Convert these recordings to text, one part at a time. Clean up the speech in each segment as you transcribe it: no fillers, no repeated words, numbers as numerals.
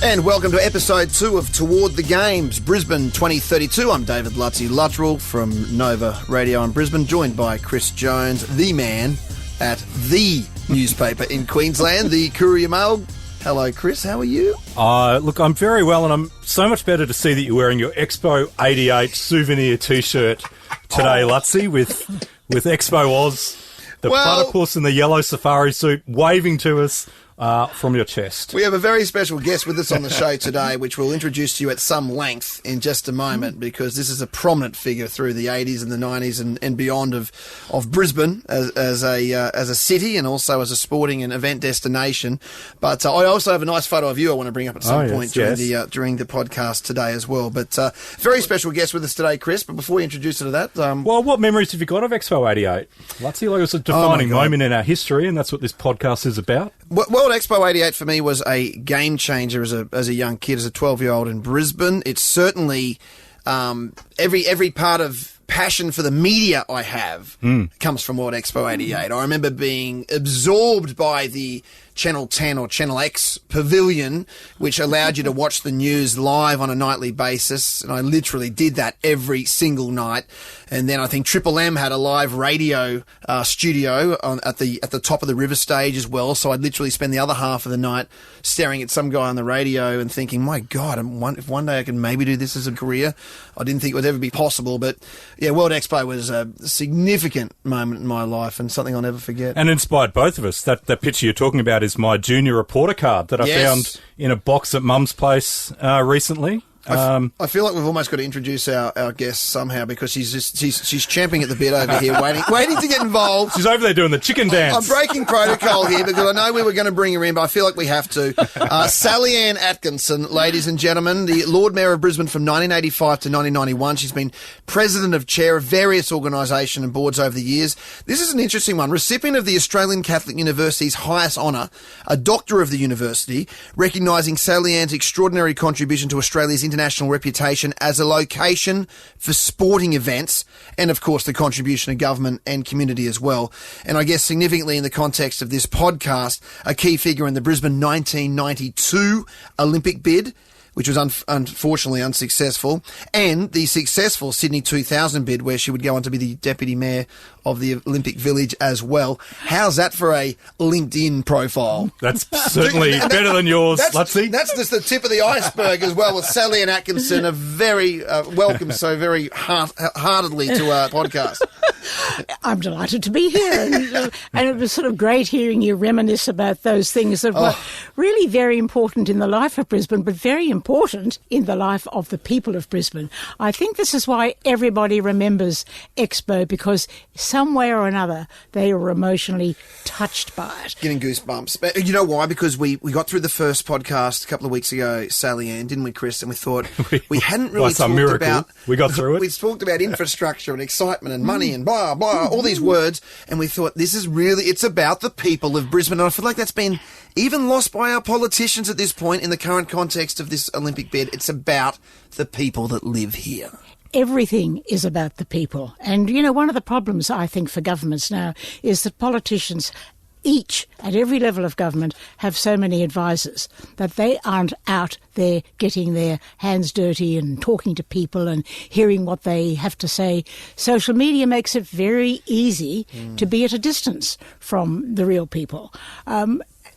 And welcome to episode 2 of Toward the Games, Brisbane 2032. I'm David Luttsy from Nova Radio in Brisbane, joined by Chris Jones, the man at the newspaper in Queensland, the Courier Mail. Hello, Chris. How are you? Look, I'm very well, and I'm so much better to see that you're wearing your Expo 88 souvenir T-shirt today, Luttsy, with Expo Oz, the platypus in the yellow safari suit waving to us from your chest. We have a very special guest with us on the show today, which we'll introduce to you at some length in just a moment, because this is a prominent figure through the 80s and the 90s and beyond of Brisbane as a city and also as a sporting and event destination. But I also have a nice photo of you I want to bring up at some point during the podcast today as well. But very special guest with us today, Chris. But before we introduce you to that... well, what memories have you got of Expo 88? Luttsy, like, it was a defining moment in our history, and that's what this podcast is about. World Expo 88 for me was a game changer as a young kid, as a 12-year-old in Brisbane. It's certainly every part of passion for the media I have comes from World Expo 88. I remember being absorbed by the Channel 10 or Channel X pavilion, which allowed you to watch the news live on a nightly basis. And I literally did that every single night. And then I think Triple M had a live radio studio at the top of the river stage as well. So I'd literally spend the other half of the night staring at some guy on the radio and thinking, my God, if one day I can maybe do this as a career. I didn't think it would ever be possible. But yeah, World Expo was a significant moment in my life and something I'll never forget. And inspired both of us. That picture you're talking about is my junior reporter card that I found in a box at Mum's place recently. I feel like we've almost got to introduce our guest somehow, because she's champing at the bit over here, waiting to get involved. She's over there doing the chicken dance. I'm breaking protocol here because I know we were going to bring her in, but I feel like we have to. Sallyanne Atkinson, ladies and gentlemen, the Lord Mayor of Brisbane from 1985 to 1991. She's been president of chair of various organisations and boards over the years. This is an interesting one. Recipient of the Australian Catholic University's highest honour, a doctor of the university, recognising Sallyanne's extraordinary contribution to Australia's international reputation as a location for sporting events, and of course the contribution of government and community as well. And I guess significantly in the context of this podcast, a key figure in the Brisbane 1992 Olympic bid, which was unfortunately unsuccessful, and the successful Sydney 2000 bid, where she would go on to be the Deputy Mayor of the Olympic Village as well. How's that for a LinkedIn profile? That's certainly better than yours, Luttsy. That's just the tip of the iceberg as well, with Sallyanne Atkinson, a very welcome so very heartedly to our podcast. I'm delighted to be here, and it was sort of great hearing you reminisce about those things that were really very important in the life of Brisbane, but very important in the life of the people of Brisbane. I think this is why everybody remembers Expo, because some way or another they were emotionally touched by it. Getting goosebumps. But you know why? Because we got through the first podcast a couple of weeks ago, Sallyanne, didn't we, Chris? And we thought we hadn't really talked about... We got through it. We talked about infrastructure and excitement and money and blah, blah, all these words. And we thought, this is really... It's about the people of Brisbane. And I feel like that's been even lost by our politicians at this point in the current context of this Olympic bid. It's about the people that live here. Everything is about the people. And, you know, one of the problems, I think, for governments now is that politicians each, at every level of government, have so many advisors that they aren't out there getting their hands dirty and talking to people and hearing what they have to say. Social media makes it very easy to be at a distance from the real people.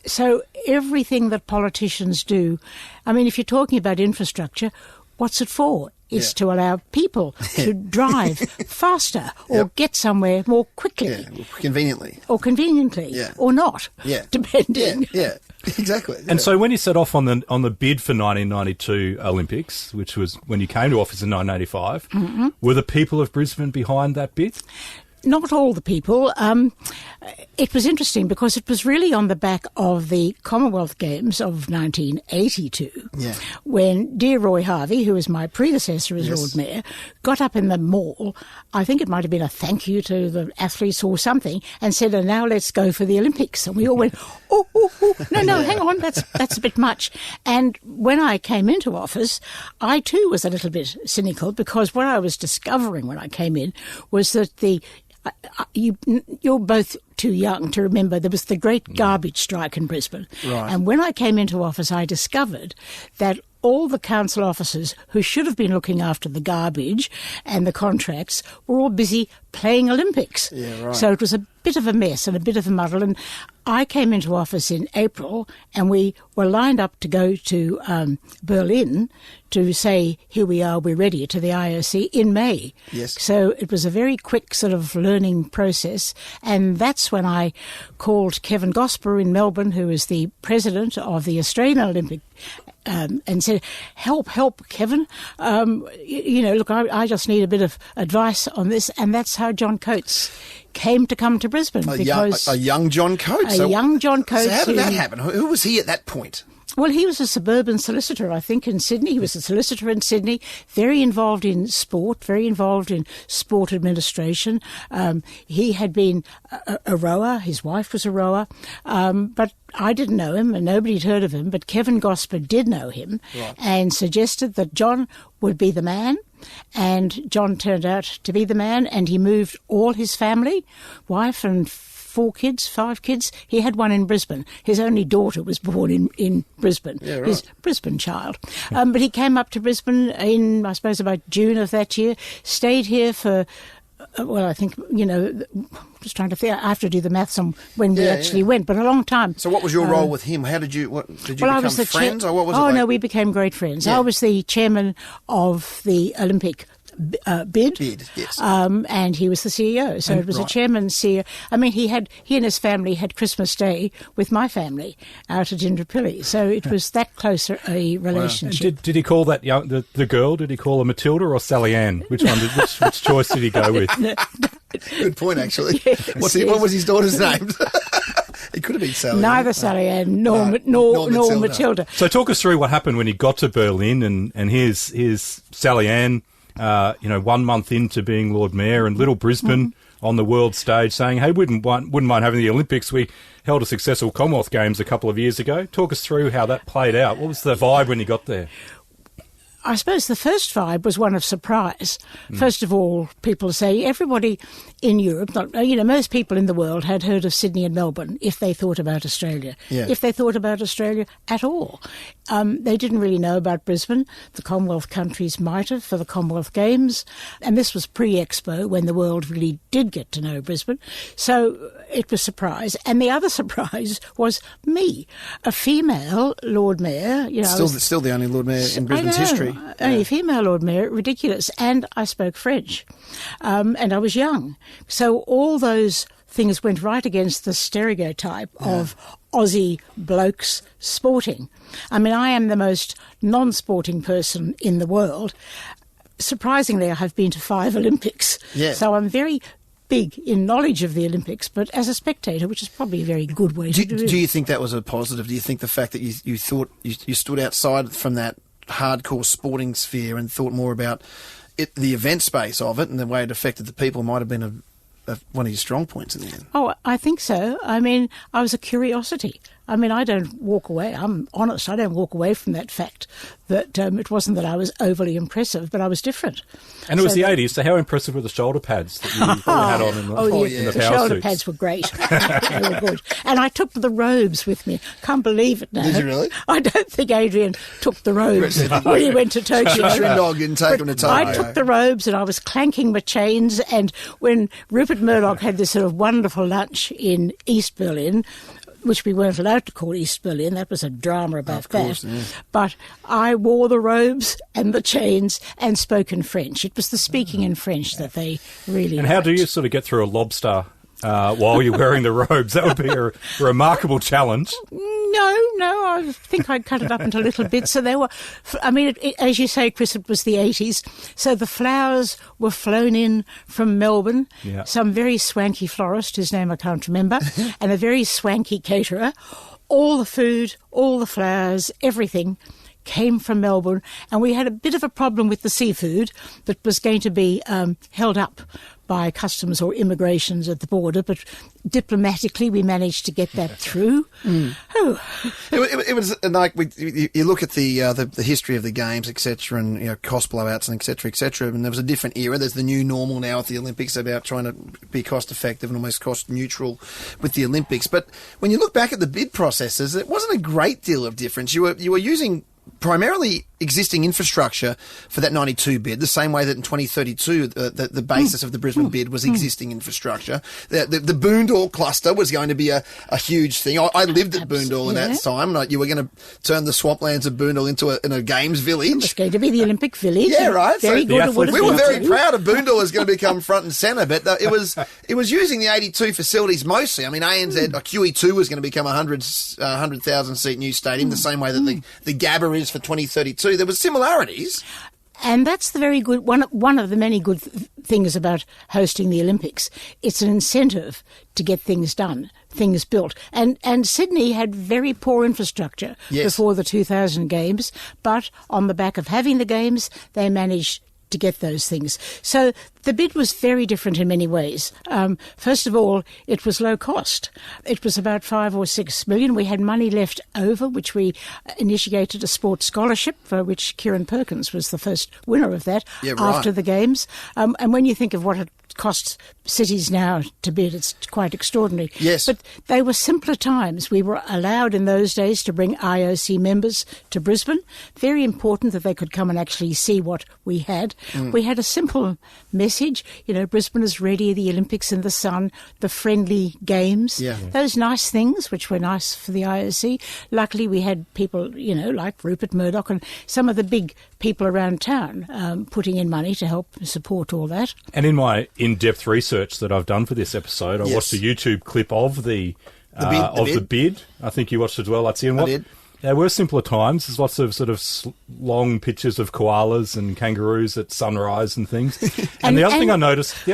So everything that politicians do, I mean, if you're talking about infrastructure, what's it for? It's to allow people to drive faster or get somewhere more quickly. Yeah, conveniently. Or conveniently. Yeah. Or not. Yeah. Depending. Yeah, exactly. And so when you set off on the bid for 1992 Olympics, which was when you came to office in 1985, were the people of Brisbane behind that bid? Not all the people. It was interesting because it was really on the back of the Commonwealth Games of 1982 when dear Roy Harvey, who was my predecessor as Lord Mayor, got up in the mall, I think it might have been a thank you to the athletes or something, and said, and now let's go for the Olympics. And we all went, no, hang on, that's a bit much. And when I came into office, I too was a little bit cynical, because what I was discovering when I came in was that you're both too young to remember there was the great garbage strike in Brisbane. Right. And when I came into office, I discovered that all the council officers who should have been looking after the garbage and the contracts were all busy playing Olympics. Yeah, right. So it was a bit of a mess and a bit of a muddle. And I came into office in April, and we were lined up to go to Berlin to say, here we are, we're ready, to the IOC in May. Yes. So it was a very quick sort of learning process. And that's when I called Kevin Gosper in Melbourne, who is the president of the Australian Olympic, and said, help, Kevin. Look, I just need a bit of advice on this. And that's how John Coates come to Brisbane. A young John Coates. Young John Coates. So how did that happen? Who was he at that point? Well, he was a suburban solicitor, I think, in Sydney. He was a solicitor in Sydney, very involved in sport, very involved in sport administration. He had been a rower. His wife was a rower. But I didn't know him, and nobody had heard of him. But Kevin Gosper did know him, right, and suggested that John would be the man. And John turned out to be the man, and he moved all his family, wife and 5 kids. He had one in Brisbane. His only daughter was born in Brisbane. Yeah, right. His Brisbane child. But he came up to Brisbane in, I suppose, about June of that year, stayed here for, I think, just trying to think. I have to do the maths on when we actually went, but a long time. So what was your role with him? How did you, I was become friends, or what was it like? No, we became great friends. Yeah. I was the chairman of the Olympic bid, yes. And he was the CEO. So it was a chairman CEO. I mean, he and his family had Christmas Day with my family out at Indooroopilly. So it was that close a relationship. Did he call that the girl? Did he call her Matilda or Sallyanne? Which choice did he go with? Good point, actually. Yes, what was his daughter's name? It could have been Sallyanne. Neither Sallyanne nor Matilda. So talk us through what happened when he got to Berlin, and here's Sallyanne. 1 month into being Lord Mayor, and little Brisbane on the world stage saying, hey, wouldn't mind having the Olympics. We held a successful Commonwealth Games a couple of years ago. Talk us through how that played out. What was the vibe when you got there? I suppose the first vibe was one of surprise. First of all, people say everybody in Europe, most people in the world had heard of Sydney and Melbourne if they thought about Australia. Yeah. If they thought about Australia at all. They didn't really know about Brisbane. The Commonwealth countries might have for the Commonwealth Games. And this was pre-Expo when the world really did get to know Brisbane. So it was a surprise. And the other surprise was me, a female Lord Mayor. Still the only Lord Mayor in Brisbane's history. Only female Lord Mayor, ridiculous. And I spoke French. And I was young. So all those things went right against the stereotype of Aussie blokes sporting. I mean, I am the most non-sporting person in the world. Surprisingly, I have been to 5 Olympics. Yeah. So I'm very big in knowledge of the Olympics, but as a spectator, which is probably a very good way to do it. Do you think that was a positive? Do you think the fact that you thought you stood outside from that hardcore sporting sphere and thought more about the event space of it and the way it affected the people might have been one of your strong points in the end? Oh, I think so. I mean, I was a curiosity. I mean, I don't walk away. I'm honest. I don't walk away from that fact that it wasn't that I was overly impressive, but I was different. And it was the 80s, so how impressive were the shoulder pads that you had on in the power suits? The shoulder pads were great. They were good. And I took the robes with me. Can't believe it now. Did you really? I don't think Adrian took the robes when he went to Tokyo. Dog didn't take them to Tokyo. I took the robes and I was clanking my chains, and when Rupert Murdoch had this sort of wonderful lunch in East Berlin, which we weren't allowed to call East Berlin. That was a drama about that. Yeah. But I wore the robes and the chains and spoke in French. It was the speaking in French that they really And liked. how do you sort of get through a lobster while you're wearing the robes? That would be a remarkable challenge. No, I think I'd cut it up into little bits. So they were, I mean, as you say, Chris, it was the 80s. So the flowers were flown in from Melbourne. Yeah. Some very swanky florist, whose name I can't remember, and a very swanky caterer. All the food, all the flowers, everything came from Melbourne, and we had a bit of a problem with the seafood that was going to be held up by customs or immigrations at the border, but diplomatically we managed to get that through. Oh. It was like you look at the history of the games, etc., and cost blowouts and etc., and there was a different era. There's the new normal now at the Olympics about trying to be cost effective and almost cost neutral with the Olympics. But when you look back at the bid processes, it wasn't a great deal of difference. You were using primarily existing infrastructure for that 92 bid, the same way that in 2032 the basis of the Brisbane bid was existing infrastructure. The Boondall cluster was going to be a huge thing. I lived at Boondall in that time. Like, you were going to turn the swamplands of Boondall into a games village. It was going to be the Olympic village. Yeah, right. Very good. We were very proud of Boondall as going to become front and centre, but it was using the 82 facilities mostly. I mean, ANZ, QE2 was going to become a 100,000 seat new stadium, the same way that the Gabba is for 2032. There were similarities. And that's the very good one of the many good things about hosting the Olympics. It's an incentive to get things done, things built. And Sydney had very poor infrastructure before the 2000 Games, but on the back of having the Games, they managed to get those things. So the bid was very different in many ways. First of all, it was low cost. It was about 5 or 6 million. We had money left over, which we initiated a sports scholarship, for which Kieran Perkins was the first winner of that after the Games. And when you think of what it costs cities now to bid, it's quite extraordinary. Yes. But they were simpler times. We were allowed in those days to bring IOC members to Brisbane. Very important that they could come and actually see what we had. We had a simple message, Brisbane is ready, the Olympics in the sun, the friendly games, those nice things, which were nice for the IOC. Luckily, we had people, like Rupert Murdoch and some of the big people around town putting in money to help support all that. And in my in-depth research that I've done for this episode, I watched a YouTube clip of the bid. I think you watched it as well, Luttsy. I did. There were simpler times. There's lots of sort of long pictures of koalas and kangaroos at sunrise and things. And the other thing I noticed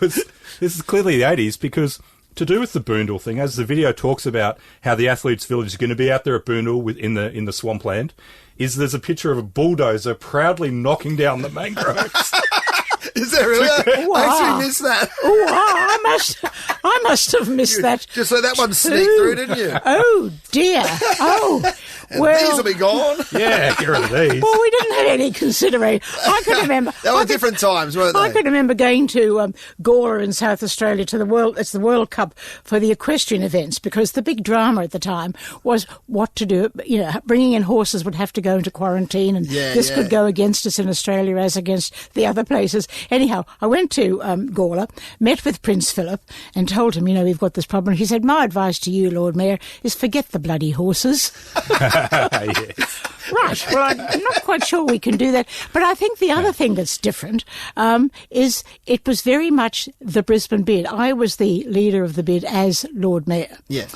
was this is clearly the 80s, because to do with the Boondall thing, as the video talks about how the athletes' village is going to be out there at Boondall in the swampland, there's a picture of a bulldozer proudly knocking down the mangroves. Is there really? I actually missed that. I must have missed that. Just let that one sneak through, didn't you? Oh dear. Oh. Well, these will be gone. Yeah, get rid of these. Well, we didn't have any consideration. I can remember. They were different times, weren't they? I can remember going to Gawler in South Australia to it's the World Cup for the equestrian events, because the big drama at the time was what to do. Bringing in horses would have to go into quarantine, and this could go against us in Australia as against the other places. Anyhow, I went to Gawler, met with Prince Philip, and told him, we've got this problem. He said, my advice to you, Lord Mayor, is forget the bloody horses. Yes. Right. Well, I'm not quite sure we can do that. But I think the other thing that's different is it was very much the Brisbane bid. I was the leader of the bid as Lord Mayor. Yeah.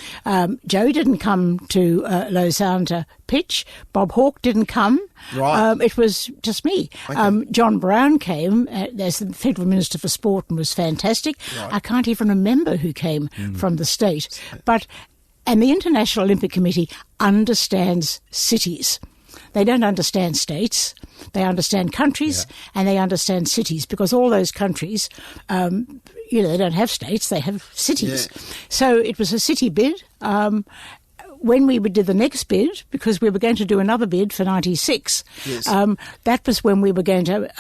Joe didn't come to Lausanne to pitch. Bob Hawke didn't come. Right. It was just me. Okay. John Brown came as the Federal Minister for Sport and was fantastic. Right. I can't even remember who came from the state. And the International Olympic Committee understands cities. They don't understand states. They understand countries and they understand cities, because all those countries, they don't have states, they have cities. Yeah. So it was a city bid. When we did the next bid, because we were going to do another bid for 96, that was when we were going to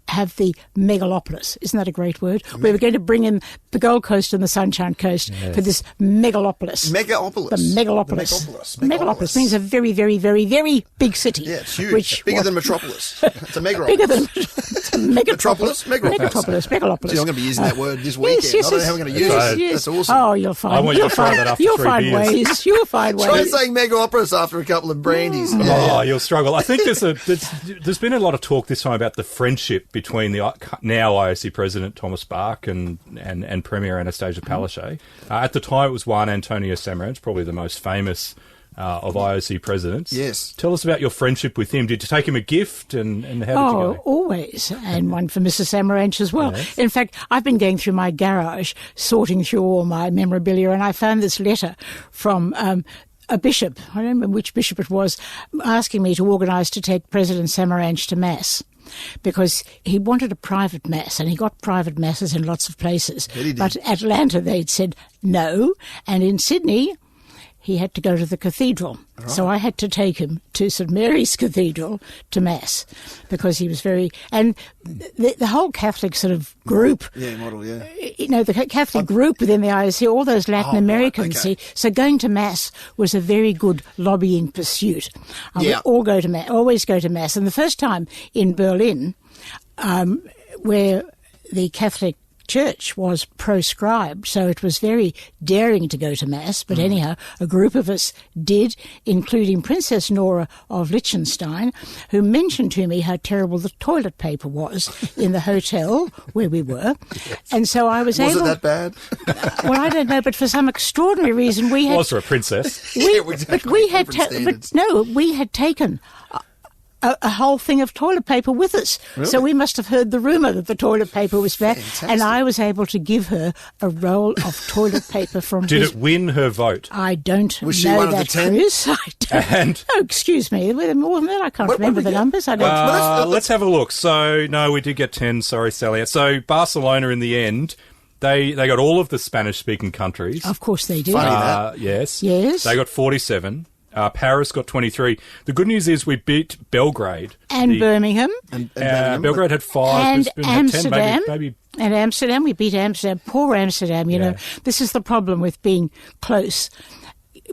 have the megalopolis. Isn't that a great word? We were going to bring in the Gold Coast and the Sunshine Coast for this megalopolis. Megalopolis. The megalopolis. Megalopolis means a very, very, very, very big city. Yeah, it's huge. Bigger than Metropolis. It's a megaropolis. Bigger than it's a megatropolis. Megalopolis. Megalopolis. See, I'm going to be using that word this weekend. Yes, I don't know how we're going to use it. Yes. That's awesome. Oh, you'll find. I want you to try that after 3 beers. Ways. You'll find ways. Try saying megalopolis after a couple of brandies. Oh, you'll struggle. I think there's been a lot of talk this time about the friendship between the now IOC President Thomas Bach and Premier Anastasia Palaszczuk. At the time, it was Juan Antonio Samaranch, probably the most famous of IOC presidents. Yes. Tell us about your friendship with him. Did you take him a gift, and how did you go? Always, and one for Mrs. Samaranch as well. Yes. In fact, I've been going through my garage, sorting through all my memorabilia, and I found this letter from a bishop, I don't remember which bishop it was, asking me to organise to take President Samaranch to Mass, because he wanted a private Mass, and he got private Masses in lots of places. But Atlanta, they'd said no, and in Sydney, he had to go to the cathedral. Right. So I had to take him to St Mary's Cathedral to Mass, because he was very... And the whole Catholic sort of group... model, yeah. You know, the Catholic group within the IOC, all those Latin Americans, right, okay. So going to Mass was a very good lobbying pursuit. We all go to Mass, always go to Mass. And the first time in Berlin, where the Catholic Church was proscribed, so it was very daring to go to Mass, but anyhow, a group of us did, including Princess Nora of Liechtenstein, who mentioned to me how terrible the toilet paper was in the hotel where we were. And so I was able... Was it that bad? Well, I don't know, but for some extraordinary reason we had... Was for a princess. We had taken a whole thing of toilet paper with us. Really? So we must have heard the rumour that the toilet paper was back. Fantastic. And I was able to give her a roll of toilet paper from Did it win her vote? I don't was she know one that, of the 10? Chris. I don't. And oh, excuse me. Were there more than that? I can't remember the numbers. I don't. Let's have a look. So, no, we did get 10. Sorry, Sally. So Barcelona, in the end... They got all of the Spanish-speaking countries. Of course they did. Funny that. Yes. Yes. They got 47. Paris got 23. The good news is we beat Belgrade. And Birmingham. And Belgrade had 5. And Brisbane Amsterdam. Had 10, maybe. And Amsterdam, we beat Amsterdam. Poor Amsterdam, you know. This is the problem with being close.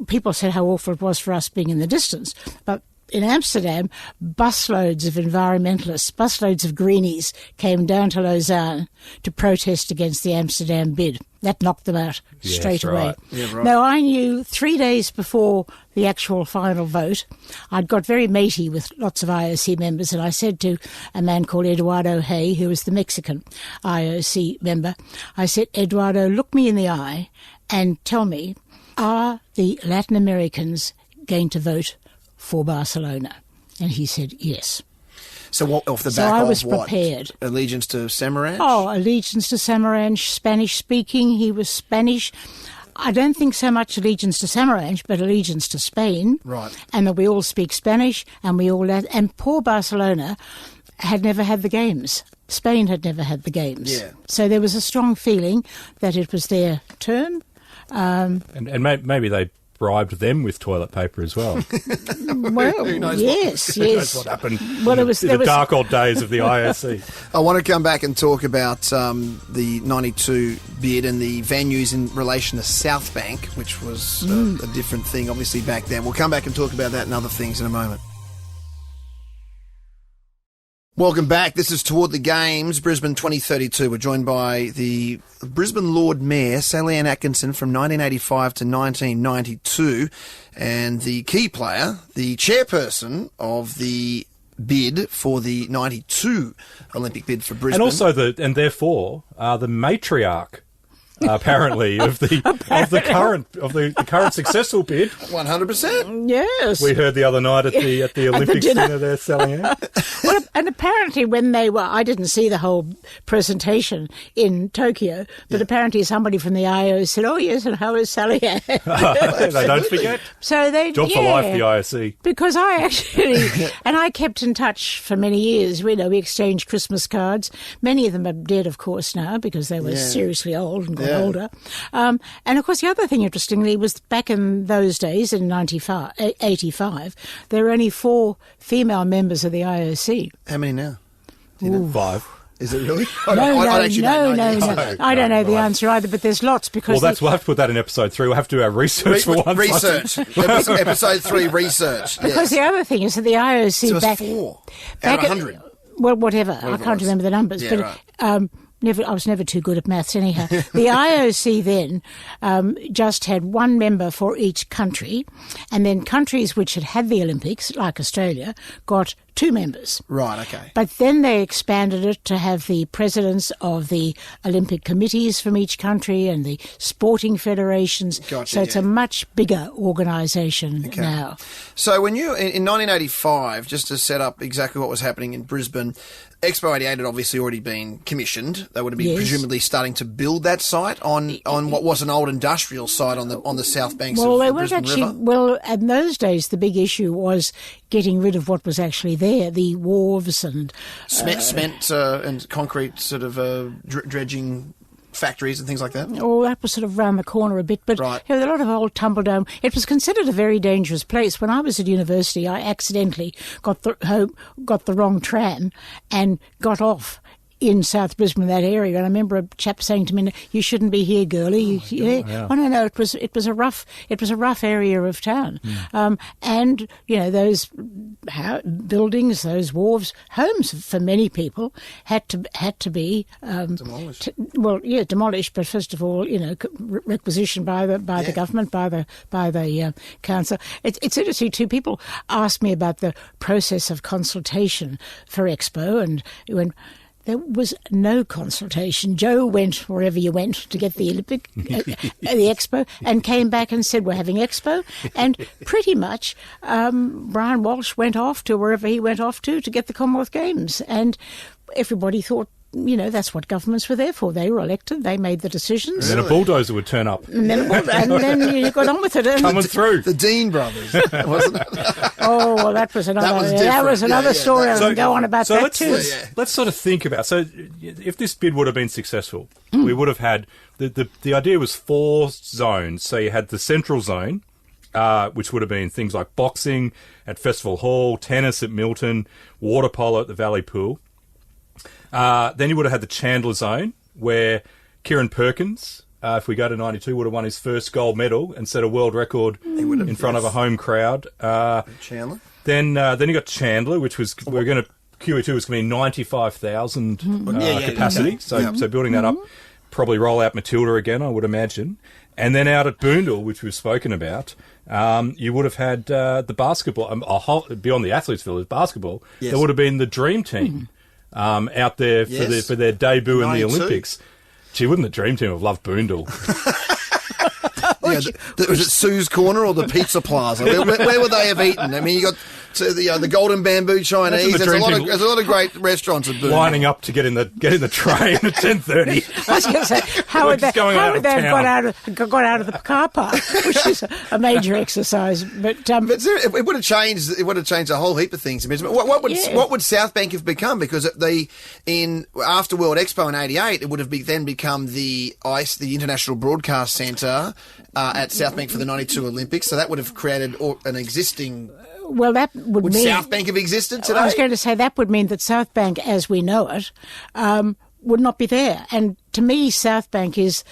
People said how awful it was for us being in the distance. But in Amsterdam, busloads of environmentalists, busloads of greenies came down to Lausanne to protest against the Amsterdam bid. That knocked them out straight away. Right. Yeah, right. Now, I knew 3 days before the actual final vote, I'd got very matey with lots of IOC members, and I said to a man called Eduardo Hay, who was the Mexican IOC member, I said, Eduardo, look me in the eye and tell me, are the Latin Americans going to vote for Barcelona? And he said yes. So what, off the So back I of was what? prepared. Allegiance to Samaranch? Oh, allegiance to Samaranch, Spanish-speaking. He was Spanish. I don't think so much allegiance to Samaranch, but allegiance to Spain. Right. And that we all speak Spanish, and we all... And poor Barcelona had never had the games. Spain had never had the games. Yeah. So there was a strong feeling that it was their turn. And maybe they bribed them with toilet paper as well. Well, yes. Who knows what happened Well, in the dark old days of the IOC. I want to come back and talk about the 92 bid and the venues in relation to South Bank, which was a different thing, obviously, back then. We'll come back and talk about that and other things in a moment. Welcome back. This is Toward the Games, Brisbane 2032. We're joined by the Brisbane Lord Mayor, Sallyanne Atkinson, from 1985 to 1992, and the key player, the chairperson of the bid for the 92 Olympic bid for Brisbane. And also the matriarch. Apparently, of the current successful bid. 100%. Yes. We heard the other night at the Olympics dinner there, Sallyanne. Well, and apparently when they were, I didn't see the whole presentation in Tokyo, but apparently somebody from the IO said, "Oh yes, and how is Sallyanne?" They don't forget. So they Job for life, the IOC. Because I actually, and I kept in touch for many years. We exchanged Christmas cards. Many of them are dead, of course, now because they were seriously old and got older. And of course, the other thing, interestingly, was back in those days, in 85, there were only 4 female members of the IOC. How many now? 5. Is it really? No. I don't know the answer either, but there's lots because... Well, we'll have to put that in episode 3. We'll have to do our research for once. Research. Episode 3, research. Because the other thing is that the IOC... So it was 4 out of 100. Well, whatever. I can't remember the numbers. Yeah, but right. I was never too good at maths anyhow. The IOC then just had 1 member for each country, and then countries which had the Olympics, like Australia, got 2 members. Right, okay. But then they expanded it to have the presidents of the Olympic committees from each country and the sporting federations. Gotcha, so it's a much bigger organisation now. So when you, in 1985, just to set up exactly what was happening in Brisbane, Expo 88 had obviously already been commissioned. They would have been presumably starting to build that site on what was an old industrial site on the south banks of the Brisbane River. Well, in those days, the big issue was getting rid of what was actually there, the wharves and cement and concrete sort of dredging factories and things like that? Oh, that was sort of round the corner a bit, but right. There was a lot of old tumble down. It was considered a very dangerous place. When I was at university, I accidentally got the wrong tram and got off in South Brisbane, that area, and I remember a chap saying to me, "You shouldn't be here, girlie." Oh no, it was a rough area of town, and those buildings, those wharves, homes for many people had to be demolished. Demolished. But first of all, requisitioned by the government, by the council. It's interesting too. People ask me about the process of consultation for Expo, and when there was no consultation. Joe went wherever you went to get the the Expo, and came back and said, "We're having Expo." And pretty much Brian Walsh went off to wherever he went off to get the Commonwealth Games. And everybody thought, that's what governments were there for. They were elected. They made the decisions. And then a bulldozer would turn up. And then you got on with it. And coming through. The Dean brothers, wasn't it? Oh, well, that was another story. I can go on about that too. Let's sort of think about. So if this bid would have been successful, we would have had, the idea was 4 zones. So you had the central zone, which would have been things like boxing at Festival Hall, tennis at Milton, water polo at the Valley Pool. Then you would have had the Chandler zone, where Kieran Perkins, if we go to 92, would have won his first gold medal and set a world record in front of a home crowd. Chandler. Then you got Chandler, which was QE2 was going to be 95,000 capacity. So building that up, probably roll out Matilda again, I would imagine. And then out at Boondall, which we've spoken about, you would have had the basketball, beyond the Athletes Village basketball. Yes. There would have been the Dream Team. Out there for their debut in the Olympics. Gee, wouldn't the Dream Team have loved Boondall? Was it Sue's Corner or the Pizza Plaza? Where would they have eaten? I mean, you got the Golden Bamboo Chinese. There's a lot of great restaurants at Boondall. Lining up to get in the train at 10:30. I was going to say, how would they have got out of the car park, which is a major exercise. But it would have changed. It would have changed a whole heap of things. What would South Bank have become? Because after World Expo in '88, it would have then become the ICE, the International Broadcast Centre, at South Bank for the '92 Olympics. So that would have created an existing. Well, that would mean... South Bank have existed today? I was going to say that would mean that South Bank, as we know it, would not be there. And to me, South Bank is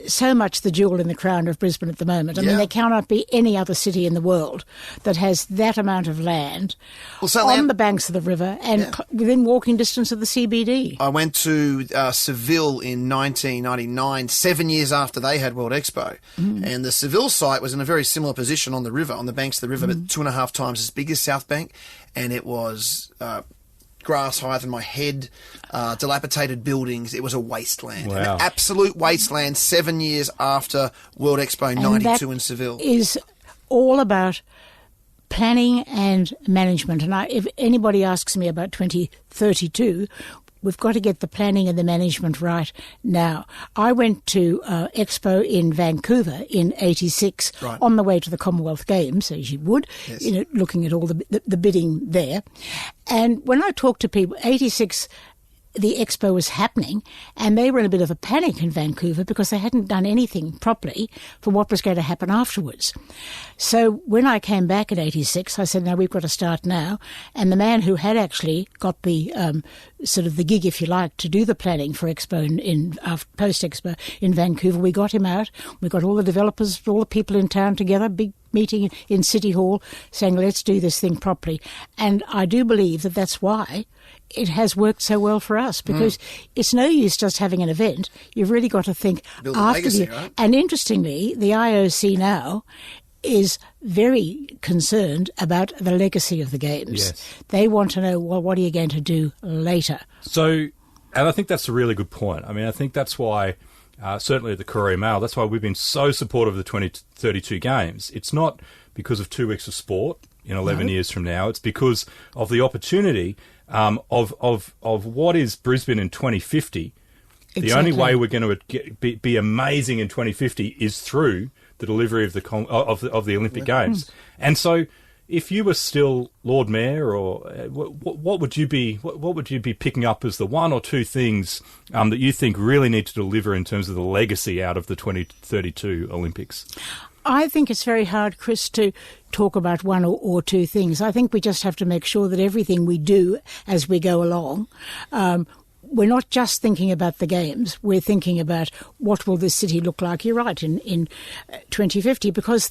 so much the jewel in the crown of Brisbane at the moment. I mean, there cannot be any other city in the world that has that amount of land on the banks of the river and within walking distance of the CBD. I went to Seville in 1999, 7 years after they had World Expo. And the Seville site was in a very similar position on the river, on the banks of the river, but 2.5 times as big as South Bank. And it was... grass higher than my head, dilapidated buildings. It was a wasteland, an absolute wasteland 7 years after World Expo 92 in Seville. Is all about planning and management. And if anybody asks me about 2032, we've got to get the planning and the management right now. I went to Expo in Vancouver in '86 on the way to the Commonwealth Games, as you would, looking at all the bidding there. And when I talked to people, '86, the Expo was happening, and they were in a bit of a panic in Vancouver because they hadn't done anything properly for what was going to happen afterwards. So when I came back in '86, I said, "No, we've got to start now." And the man who had actually got the sort of the gig, if you like, to do the planning for Expo in post-Expo in Vancouver, we got him out. We got all the developers, all the people in town together, big meeting in City Hall, saying, "Let's do this thing properly." And I do believe that that's why it has worked so well for us, because it's no use just having an event. You've really got to think build a legacy, right? And interestingly, the IOC now is very concerned about the legacy of the Games. Yes. They want to know, well, what are you going to do later? So, and I think that's a really good point. I mean, I think that's why, certainly at the Courier Mail, that's why we've been so supportive of the 2032 Games. It's not because of 2 weeks of sport in 11 years from now. It's because of the opportunity of what is Brisbane in 2050. Exactly. The only way we're going to be amazing in 2050 is through the delivery of the Olympic Games. And so, if you were still Lord Mayor, or what would you be picking up as the 1 or 2 things that you think really need to deliver in terms of the legacy out of the 2032 Olympics? I think it's very hard, Chris, to talk about 1 or 2 things. I think we just have to make sure that everything we do as we go along, we're not just thinking about the Games. We're thinking about what will this city look like, you're right, in 2050, because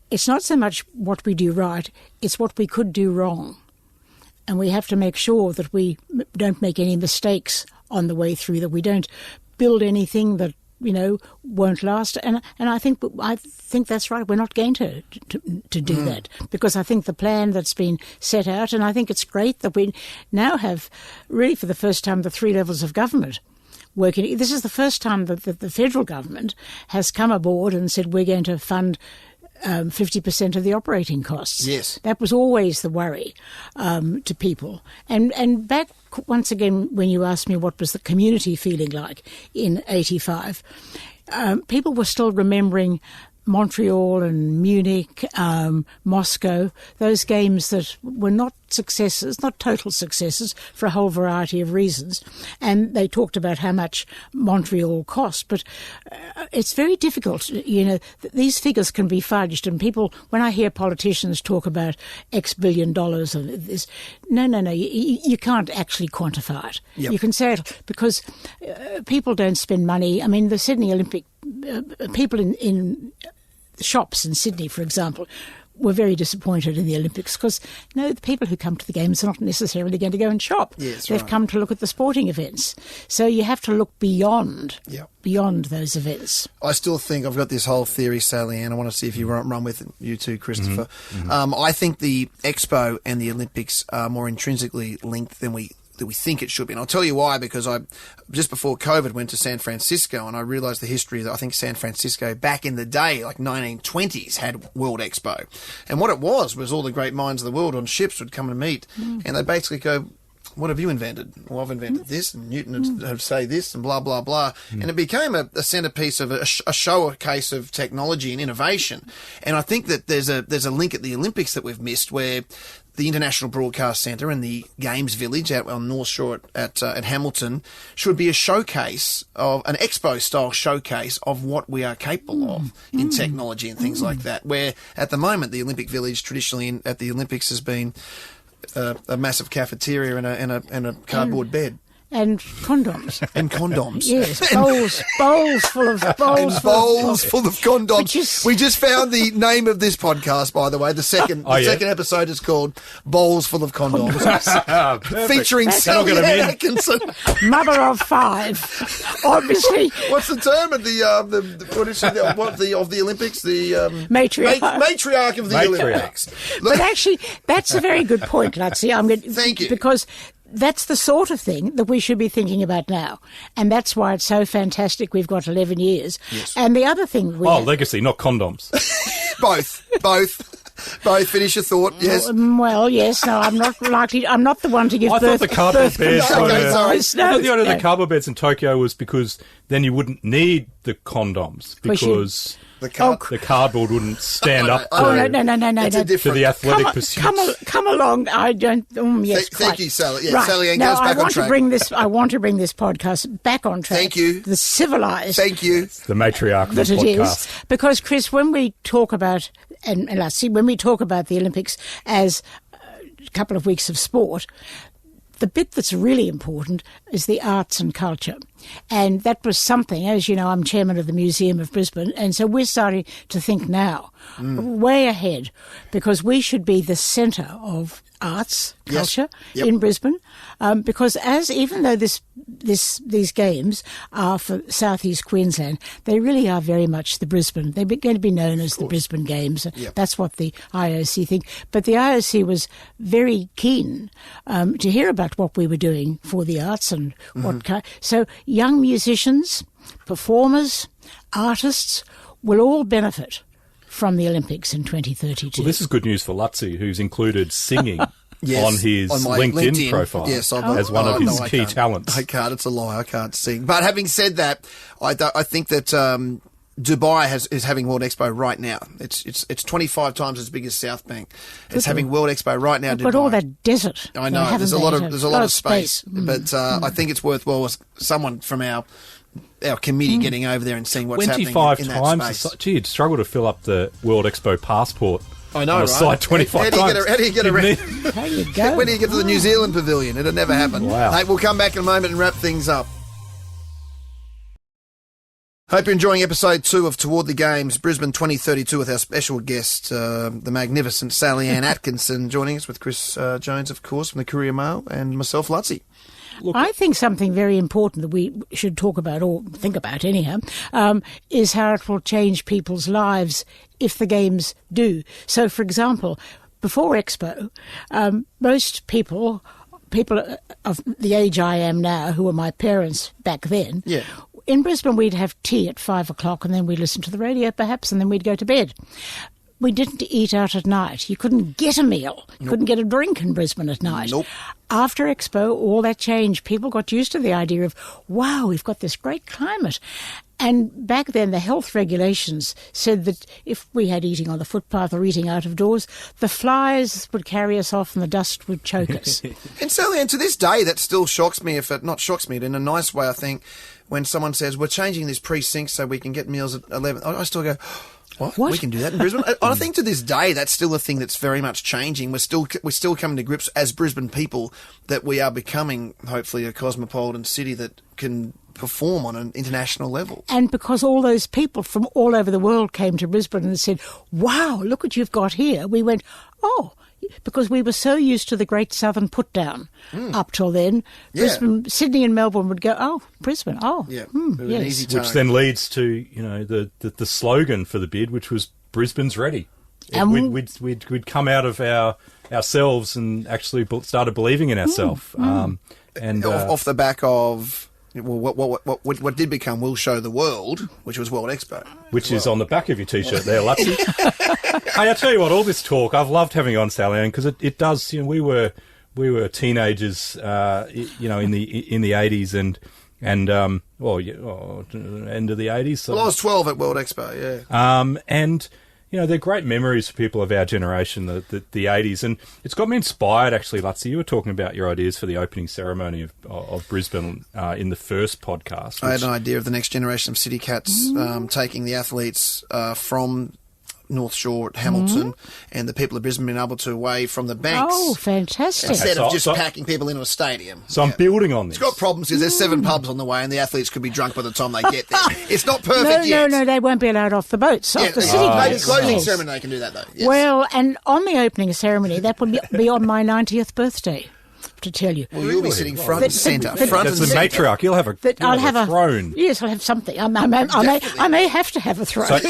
it's not so much what we do right, it's what we could do wrong. And we have to make sure that we don't make any mistakes on the way through, that we don't build anything that, won't last. And I think that's right. We're not going to do that, because I think the plan that's been set out, and I think it's great that we now have, really for the first time, the 3 levels of government working. This is the first time that the federal government has come aboard and said we're going to fund 50% of the operating costs. Yes. That was always the worry to people. And back, once again, when you asked me what was the community feeling like in 85, people were still remembering Montreal and Munich, Moscow, those games that were not successes, not total successes, for a whole variety of reasons. And they talked about how much Montreal cost. But it's very difficult. These figures can be fudged. And people, when I hear politicians talk about X billion dollars and this, no, you can't actually quantify it. Yep. You can say it because people don't spend money. I mean, the Sydney Olympic people in shops in Sydney, for example, were very disappointed in the Olympics because, the people who come to the Games are not necessarily going to go and shop. Yes, They've come to look at the sporting events. So you have to look beyond those events. I still think I've got this whole theory, Sallyanne. I want to see if you run with it, you too, Christopher. I think the Expo and the Olympics are more intrinsically linked than we think it should be. And I'll tell you why, because I, just before COVID, went to San Francisco and I realised the history that I think San Francisco back in the day, like 1920s, had World Expo. And what it was all the great minds of the world on ships would come and meet and they basically go, what have you invented? Well, I've invented this, and Newton would say this, and blah, blah, blah. And it became a centrepiece of a showcase of technology and innovation. And I think that there's a link at the Olympics that we've missed where the International Broadcast Centre and the Games Village out on North Shore at Hamilton should be a showcase of an expo-style showcase of what we are capable of in technology and things like that. Where at the moment the Olympic Village traditionally at the Olympics has been a massive cafeteria and a cardboard bed. And condoms. And condoms. Yes, bowls full of condoms. We just found the name of this podcast, by the way. The second episode is called Bowls Full of Condoms. Featuring Sallyanne Atkinson. Mother of 5. Obviously. What's the term of the Olympics? The matriarch. Matriarch of the Olympics. But actually, that's a very good point, Luttsy. Thank you. Because that's the sort of thing that we should be thinking about now. And that's why it's so fantastic we've got 11 years. Yes. And the other thing legacy, not condoms. Both. Finish your thought, yes. Well, yes. No, I'm not the one to give birth. I thought the cardboard beds the cardboard beds in Tokyo was because then you wouldn't need the condoms because the cardboard wouldn't stand up no. to the athletic pursuits. Come along. I don't. Yes, thank you, Sally. Yeah, right. Sally, now, goes back on track. I want to bring this podcast back on track. Thank you. The civilised. Thank you. The matriarch of the podcast. It is. Because, Chris, when we talk about when we talk about the Olympics as a couple of weeks of sport, the bit that's really important is the arts and culture. And that was something. As you know, I'm chairman of the Museum of Brisbane, and so we're starting to think now, way ahead, because we should be the centre of arts, culture in Brisbane, because even though these games are for southeast Queensland, they really are very much the Brisbane. They're going to be known as the Brisbane Games. Yep. That's what the IOC think. But the IOC was very keen to hear about what we were doing for the arts and so young musicians, performers, artists will all benefit from the Olympics in 2032. Well, this is good news for Luttsy, who's included singing on his LinkedIn profile as one of his key talents. I can't. It's a lie. I can't sing. But having said that, I think that Dubai is having World Expo right now. It's 25 times as big as South Bank. It's having World Expo right now. But all that desert. I know. There's a lot of space. But I think it's worthwhile someone from our committee getting over there and seeing what's happening in that space. 25 times. Gee, you'd struggle to fill up the World Expo passport. I know, right? Side 25 times. How do you get around? How do you go? When do you get to the New Zealand pavilion? It'll never happen. Wow. Hey, we'll come back in a moment and wrap things up. Hope you're enjoying episode 2 of Toward the Games, Brisbane 2032, with our special guest, the magnificent Sallyanne Atkinson, joining us with Chris Jones, of course, from the Courier Mail, and myself, Luttsy. Look, I think something very important that we should talk about, or think about anyhow, is how it will change people's lives if the Games do. So, for example, before Expo, most people of the age I am now, who were my parents back then, in Brisbane we'd have tea at 5 o'clock and then we'd listen to the radio perhaps and then we'd go to bed. We didn't eat out at night. You couldn't get a meal. You couldn't get a drink in Brisbane at night. Nope. After Expo, all that changed. People got used to the idea of, wow, we've got this great climate. And back then, the health regulations said that if we had eating on the footpath or eating out of doors, the flies would carry us off and the dust would choke us. And Sallyanne, to this day, that still shocks me, not shocks me, in a nice way, I think, when someone says, we're changing this precinct so we can get meals at 11. I still go, What? We can do that in Brisbane? I think to this day that's still a thing that's very much changing. We're still coming to grips as Brisbane people that we are becoming, hopefully, a cosmopolitan city that can perform on an international level. And because all those people from all over the world came to Brisbane and said, wow, look what you've got here, we went, oh, because we were so used to the Great Southern Put-Down up till then. Brisbane, Sydney and Melbourne would go, oh, Brisbane, yes. Easy which then leads to, the slogan for the bid, which was Brisbane's ready. And we'd come out of ourselves and actually started believing in ourselves. And off the back of... Well, what did become We'll Show the World, which was World Expo. Which is on the back of your T-shirt there, Luttsy. Hey, I tell you what, all this talk, I've loved having on Sallyanne, because it does, we were teenagers, in the 80s and end of the 80s. So. Well, I was 12 at World Expo, yeah. And... they're great memories for people of our generation, the 80s. And it's got me inspired, actually, Luttsy. You were talking about your ideas for the opening ceremony of Brisbane in the first podcast. I had an idea of the next generation of City Cats taking the athletes from North Shore at Hamilton and the people of Brisbane being able to away from the banks. Oh, fantastic. Instead of just packing people into a stadium. So I'm building on this. It's got problems because there's 7 pubs on the way and the athletes could be drunk by the time they get there. It's not perfect yet. No, they won't be allowed off the boats. Off the city boats. Maybe closing ceremony they can do that though. Yes. Well, and on the opening ceremony, that would be on my 90th birthday. To tell you, well, you'll be sitting front and centre. That's the matriarch. You'll have a throne. Yes, I'll have something. I may have to have a throne. I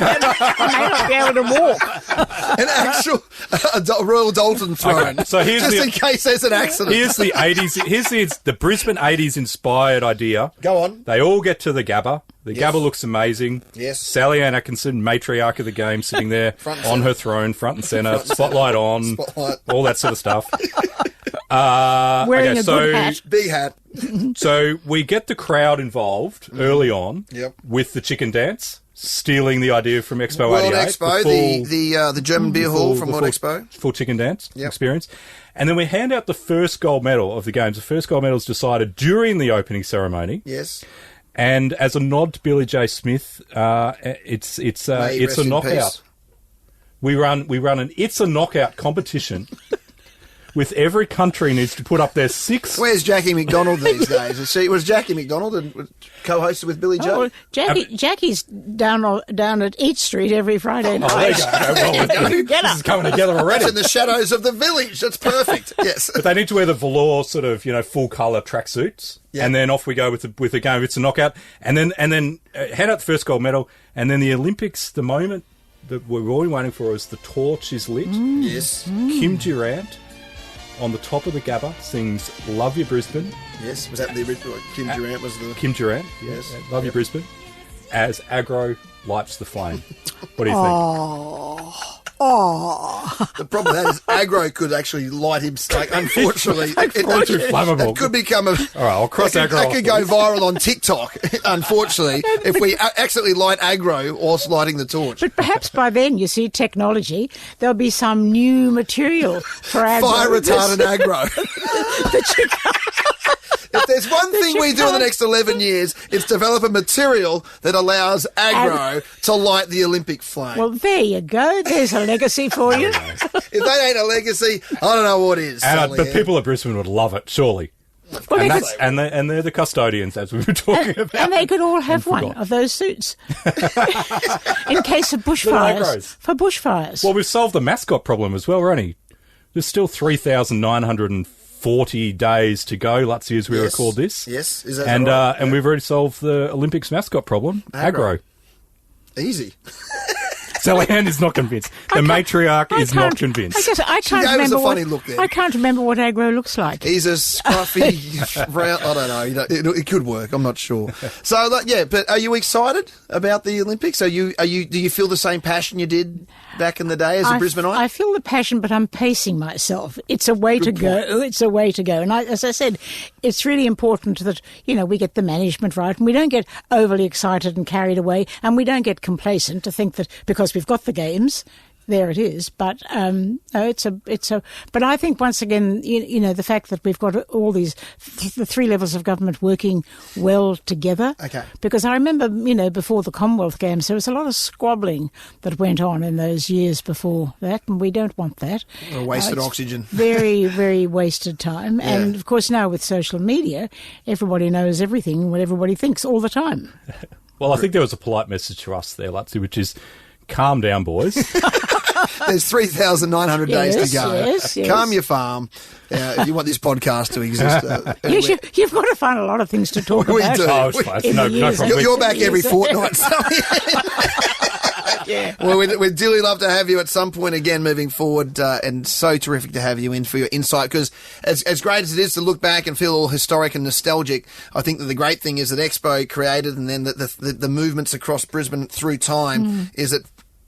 may not be able to walk. An actual Royal Dalton throne. Okay, so here's in case there's an accident. Here's the 80s. Here's the Brisbane 80s inspired idea. Go on. They all get to the Gabba. The Gabba looks amazing. Yes. Sallyanne Atkinson, matriarch of the game, sitting there on her throne, front and centre, spotlight on, all that sort of stuff. Wearing a good hat. Big hat. So we get the crowd involved early on with the chicken dance, stealing the idea from Expo World 88. Expo, the German beer hall from World Expo. Full chicken dance experience. And then we hand out the first gold medal of the Games. The first gold medal is decided during the opening ceremony. Yes. And as a nod to Billy J. Smith, it's a knockout. We run an It's a Knockout competition with every country needs to put up their 6. Where's Jackie McDonald these days? Was Jackie McDonald and co-hosted with Billy Joe? well, Jackie's down at Eat Street every Friday night. There you go. Well, this is coming together already. It's in the shadows of the village. That's perfect. Yes. But they need to wear the velour sort of, full colour tracksuits. Yeah. And then off we go with the game. It's a knockout. And then hand out the first gold medal. And then the Olympics, the moment that we're all waiting for is the torch is lit. Yes. Kim Durant on the top of the Gabba sings Love You Brisbane. Yes. Was that the original? Kim Durant was the... Kim Durant, yes. Love You Brisbane. As Agro lights the flame. What do you think? The problem with that is Agro could actually light him. Like, unfortunately, flammable. It could become a. All right, I'll cross Agro. That could go viral on TikTok. Unfortunately, if we accidentally light Agro whilst lighting the torch. But perhaps by then, you see, technology, there'll be some new material for Agro. Fire retardant Agro. If there's one thing we do in the next 11 years, it's develop a material that allows Agro to light the Olympic flame. Well, there you go. There's a legacy for you. If that ain't a legacy, I don't know what is. But people at Brisbane would love it, surely. Well, and they're the custodians, as we were talking about. And they could all have one of those suits in case of bushfires. For bushfires. Well, we've solved the mascot problem as well. There's still 3,940 days to go, Luttsy, as we record this. Yes, is that and right? And we've already solved the Olympics mascot problem. Agro. Easy. Sallyanne is not convinced. The matriarch is not convinced. I can't gave us remember a funny look there. I can't remember what Agro looks like. He's a scruffy, round. I don't know. It could work. I'm not sure. So, but are you excited about the Olympics? Do you feel the same passion you did back in the day as a Brisbaneite? I feel the passion, but I'm pacing myself. It's a way to go. It's a way to go. And as I said, it's really important that, we get the management right and we don't get overly excited and carried away and we don't get complacent to think that because we've got the games, there it is. But but I think once again, the fact that we've got all these the 3 levels of government working well together. Okay. Because I remember, before the Commonwealth Games, there was a lot of squabbling that went on in those years before that, and we don't want that. Wasted oxygen. Very, very wasted time. Yeah. And of course, now with social media, everybody knows everything, what everybody thinks all the time. Well, I think there was a polite message to us there, Luttsy, which is calm down, boys. There's 3,900 days to go. Yes. Calm your farm. If you want this podcast to exist. You've got to find a lot of things to talk We about. do. No problem. You're back every fortnight. Yeah. Well, we'd dearly love to have you at some point again moving forward, and so terrific to have you in for your insight, because as great as it is to look back and feel all historic and nostalgic, I think that the great thing is that Expo created, and then the movements across Brisbane through time is that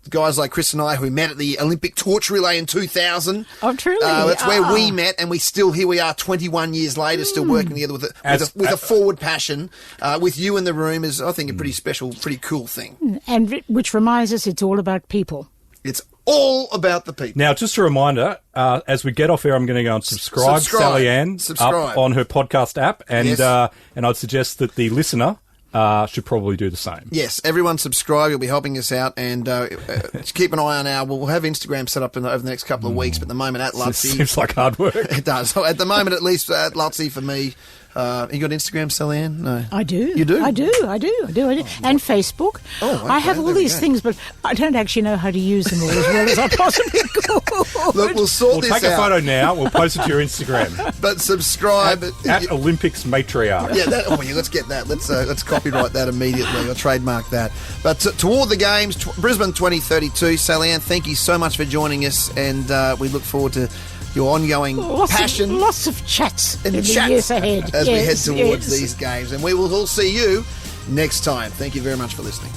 guys like Chris and I, who met at the Olympic torch relay in 2000. Oh, truly? That's where we met, and here we are 21 years later, still working together with a forward passion. With you in the room is, I think, a pretty special, pretty cool thing. And which reminds us, it's all about people. It's all about the people. Now, just a reminder, as we get off air, I'm going to go and subscribe Sallyanne up on her podcast app, and Yes. And I'd suggest that the listener should probably do the same. Yes, everyone subscribe. You'll be helping us out, and keep an eye on we'll have Instagram set up over the next couple of weeks, but at the moment at Luttsy. Seems like hard work. It does. So at the moment, at least at Luttsy for me. You got Instagram, Sallyanne? No. I do. You do? I do. And Facebook. Oh, okay, I have all there we these go. things, but I don't actually know how to use them all as well as I possibly could. Look, we'll sort We'll this take a out. photo now. We'll post it to your Instagram. But subscribe. At Olympics matriarch. Yeah, let's get that. Let's copyright that immediately. I'll trademark that. But toward the games, Brisbane 2032. Sallyanne, thank you so much for joining us, and we look forward to your ongoing passion. Lots of chats and in the chats years ahead. as we head towards these games. And we will all see you next time. Thank you very much for listening.